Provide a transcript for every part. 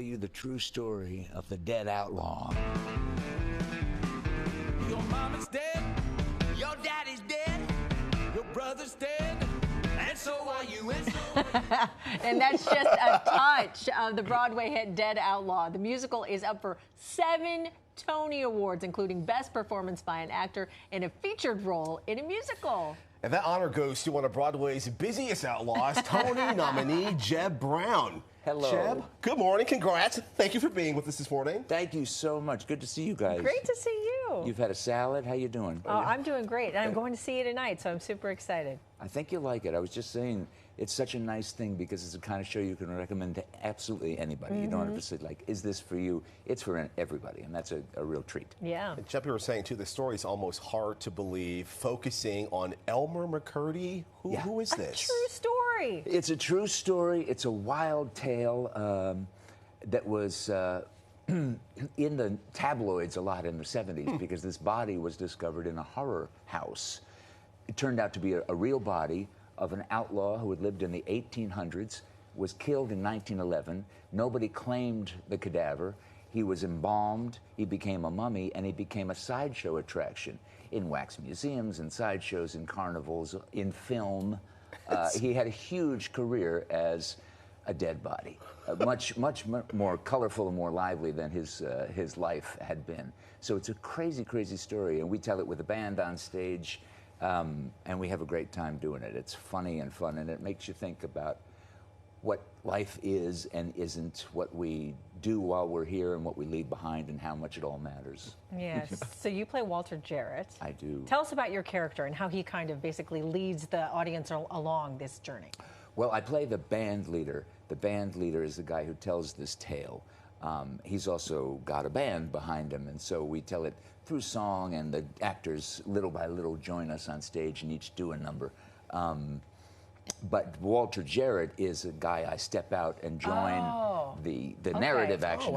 you the true story of the dead outlaw. Your mama's dead, your daddy's dead, your brother's dead, and so are you, and so are you. And that's just a touch of the Broadway hit Dead Outlaw. The musical is up for 7 Tony Awards, including Best Performance by an Actor in a Featured Role in a Musical. And that honor goes to one of Broadway's busiest outlaws, Tony nominee Jeb Brown. Hello. Jeb, good morning. Congrats. Thank you for being with us this morning. Thank you so much. Good to see you guys. Great to see you. You've had a salad. How you doing? Oh, I'm doing great, and I'm going to see you tonight, so I'm super excited. I think you'll like it. I was just saying, it's such a nice thing because it's the kind of show you can recommend to absolutely anybody. You don't have to say, like, is this for you? It's for everybody, and that's a real treat. Yeah. And Jeb, you were saying, too, the story's almost hard to believe, focusing on Elmer McCurdy. Who is this? A true story. It's a true story. It's a wild tale that was in the tabloids a lot in the 70s because this body was discovered in a horror house. It turned out to be a real body of an outlaw who had lived in the 1800s, was killed in 1911. Nobody claimed the cadaver. He was embalmed, he became a mummy, and he became a sideshow attraction in wax museums, in sideshows, in carnivals, in film. He had a huge career as a dead body, much more colorful and more lively than his life had been. So it's a crazy, crazy story, and we tell it with a band on stage, and we have a great time doing it. It's funny and fun, and it makes you think about what life is and isn't, what we do while we're here and what we leave behind and how much it all matters. Yes. So you play Walter Jarrett. I do. Tell us about your character and how he kind of basically leads the audience along this journey. Well, I play the band leader. The band leader is the guy who tells this tale. He's also got a band behind him, and so we tell it through song, and the actors, little by little, join us on stage and each do a number. But Walter Jarrett is a guy I step out and join the narrative action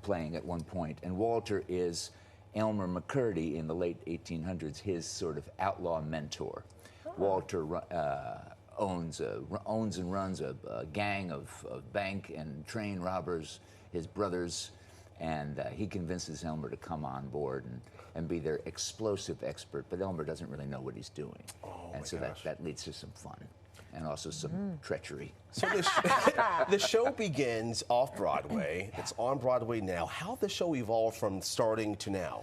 playing at one point. And Walter is Elmer McCurdy in the late 1800s, his sort of outlaw mentor. Walter owns and runs a gang of bank and train robbers, his brothers, and he convinces Elmer to come on board and be their explosive expert, but Elmer doesn't really know what he's doing. And so that leads to some fun and also some treachery. So the show begins off-Broadway. It's on Broadway now. How the show evolved from starting to now?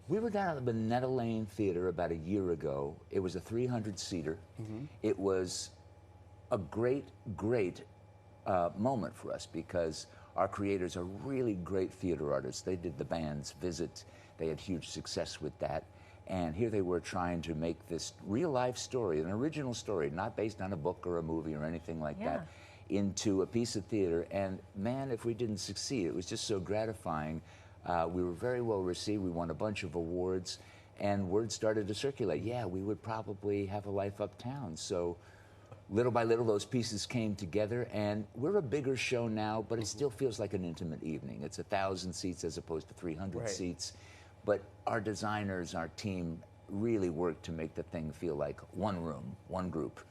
We were down at the Minetta Lane Theater about a year ago. It was a 300-seater. It was a great, great moment for us because our creators are really great theater artists. They did the band's Visit. They had huge success with that. And here they were trying to make this real-life story, an original story, not based on a book or a movie or anything like that, into a piece of theater. And man, if we didn't succeed, it was just so gratifying. We were very well received. We won a bunch of awards, and word started to circulate. Yeah, we would probably have a life uptown. So little by little, those pieces came together, and we're a bigger show now, but it still feels like an intimate evening. It's 1,000 seats as opposed to 300 seats. But our designers, our team, really worked to make the thing feel like one room, one group.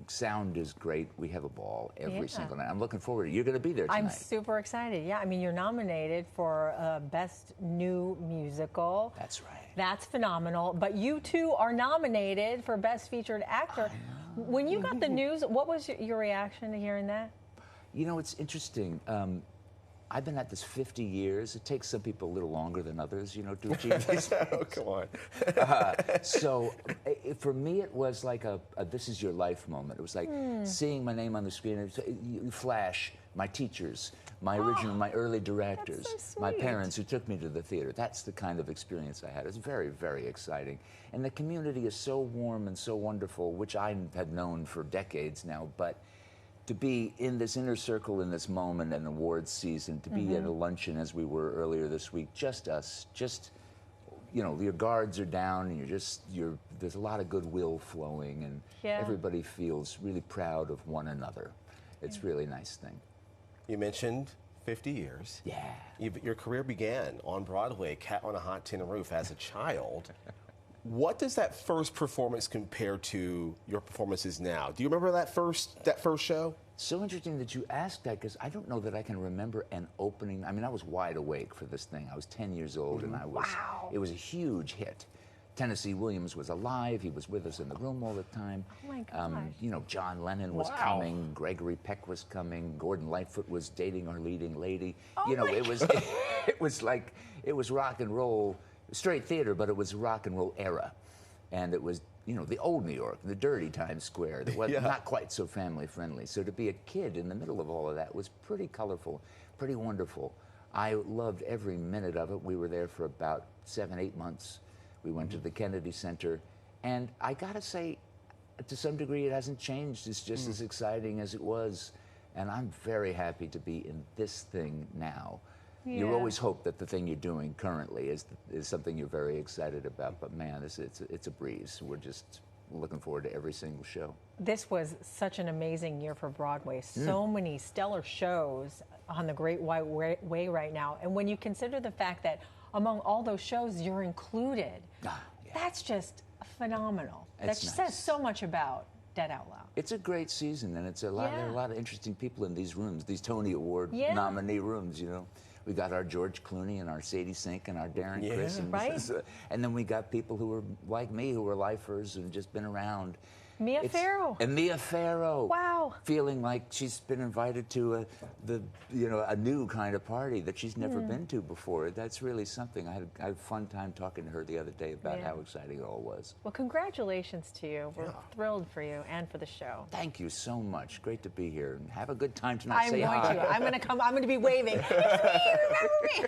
Sound is great. We have a ball every single night. I'm looking forward to it. You're going to be there tonight. I'm super excited. Yeah, I mean, you're nominated for Best New Musical. That's right. That's phenomenal. But you, too, are nominated for Best Featured Actor. When you got the news, what was your reaction to hearing that? You know, it's interesting. I've been at this 50 years. It takes some people a little longer than others, you know, to achieve this. Oh, come on. So for me, it was like a this is your life moment. It was like seeing my name on the screen. You flash my teachers, my early directors, so my sweet. parents who took me to the theater. That's the kind of experience I had. It's very, very exciting. And the community is so warm and so wonderful, which I had known for decades now, but to be in this inner circle in this moment and awards season, to be at a luncheon as we were earlier this week, just us, you know, your guards are down and there's a lot of goodwill flowing and everybody feels really proud of one another. It's really a nice thing. You mentioned 50 years. Yeah. Your career began on Broadway, Cat on a Hot Tin Roof, as a child. What does that first performance compare to your performances now? Do you remember that first show? So interesting that you asked that, because I don't know that I can remember an opening. I mean, I was wide awake for this thing. I was 10 years old, and it was a huge hit. Tennessee Williams was alive. He was with us in the room all the time. Oh my gosh. You know, John Lennon was coming. Gregory Peck was coming. Gordon Lightfoot was dating our leading lady. Oh you know, my it was it was rock and roll, straight theater, but it was rock and roll era, and it was, you know, the old New York, the dirty Times Square, that was not quite so family friendly. So to be a kid in the middle of all of that was pretty colorful, pretty wonderful. I loved every minute of it. We were there for about 7-8 months. We went to the Kennedy Center, and I gotta say, to some degree, it hasn't changed. It's just as exciting as it was, and I'm very happy to be in this thing now. You always hope that the thing you're doing currently is something you're very excited about, but man, it's a breeze. We're just looking forward to every single show. This was such an amazing year for Broadway. So many stellar shows on the Great White Way right now. And when you consider the fact that among all those shows, you're included, that's just phenomenal. That says so much about Dead Outlaw. It's a great season, and it's a lot. There are a lot of interesting people in these rooms, these Tony Award nominee rooms. You know, we got our George Clooney and our Sadie Sink and our Darren Criss, and then we got people who were like me, who were lifers and just been around. Mia Farrow. And Mia Farrow. Wow. Feeling like she's been invited to a new kind of party that she's never been to before. That's really something. I had a fun time talking to her the other day about how exciting it all was. Well, congratulations to you. We're thrilled for you and for the show. Thank you so much. Great to be here. And have a good time tonight. I'm going to. I'm going to come. I'm going to be waving. It's me.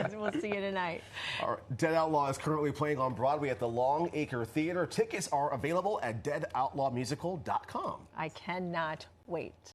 Remember me. We'll see you tonight. All right. Dead Outlaw is currently playing on Broadway at the Long Acre Theater. Tickets are available at deadoutlaw.musical.com. I cannot wait.